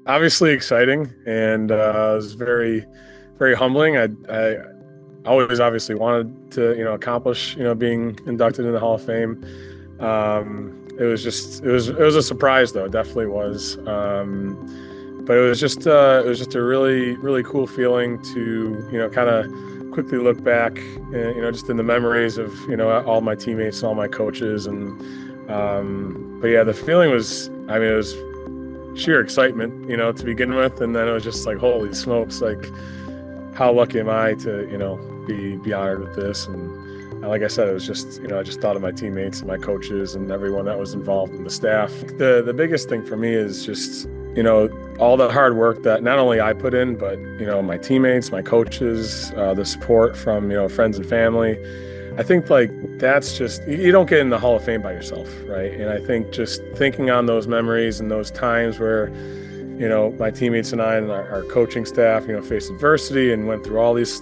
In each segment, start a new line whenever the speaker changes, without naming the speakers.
Obviously exciting, and it was very, very humbling. I always obviously wanted to, accomplish, being inducted in the Hall of Fame. It was a surprise though. It definitely was. But it was just a really, really cool feeling to, kind of quickly look back, just in the memories of, all my teammates, all my coaches, but yeah, the feeling was, I mean, it was sheer excitement, to begin with, and then it was just like, holy smokes, like how lucky am I to, be honored with this. And like I said, it was just, I just thought of my teammates and my coaches and everyone that was involved in the staff. The biggest thing for me is just, all the hard work that not only I put in, but, my teammates, my coaches, the support from, friends and family. I think like that's just, you don't get in the Hall of Fame by yourself, right? And I think just thinking on those memories and those times where, my teammates and I and our coaching staff, faced adversity and went through all these,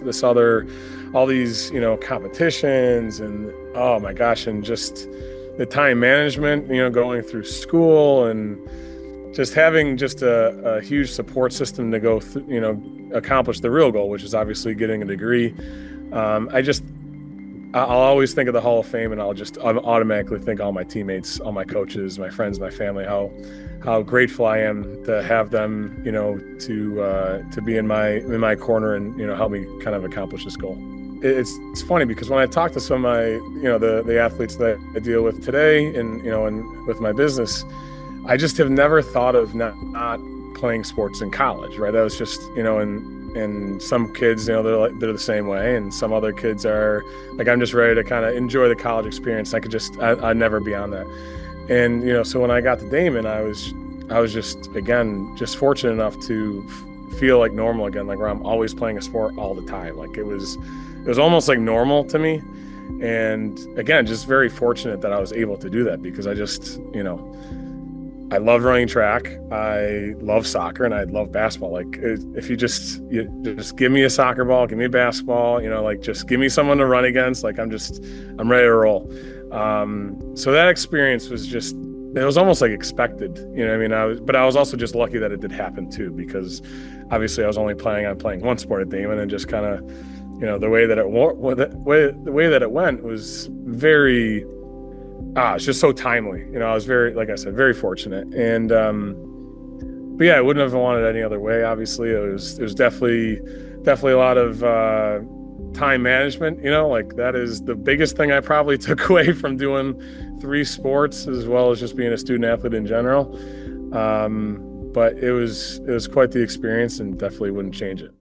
competitions, and oh my gosh, and just the time management, going through school, and just having just a huge support system to go accomplish the real goal, which is obviously getting a degree. I'll always think of the Hall of Fame, and I'll automatically think all my teammates, all my coaches, my friends, my family, how grateful I am to have them, to be in my corner and, help me kind of accomplish this goal. It's funny because when I talk to some of my, the athletes that I deal with today, and with my business, I just have never thought of not playing sports in college, right? That was just, and some kids, they're the same way, and some other kids are like, I'm just ready to kind of enjoy the college experience. I'd never be on that. And, so when I got to Daemen, I was just, again, just fortunate enough to feel like normal again, like where I'm always playing a sport all the time. Like it was almost like normal to me. And again, just very fortunate that I was able to do that, because I just, I love running track. I love soccer, and I love basketball. Like if you just give me a soccer ball, give me a basketball, like just give me someone to run against. Like I'm ready to roll. So that experience was just, it was almost like expected, I mean? But I was also just lucky that it did happen too, because obviously I was only planning on playing one sport at Daemen, and just kind of, the way that it went was very, it's just so timely. I was very, like I said, very fortunate. And, but yeah, I wouldn't have wanted it any other way. Obviously it was definitely a lot of, time management, like that is the biggest thing I probably took away from doing 3 sports, as well as just being a student athlete in general. But it was quite the experience, and definitely wouldn't change it.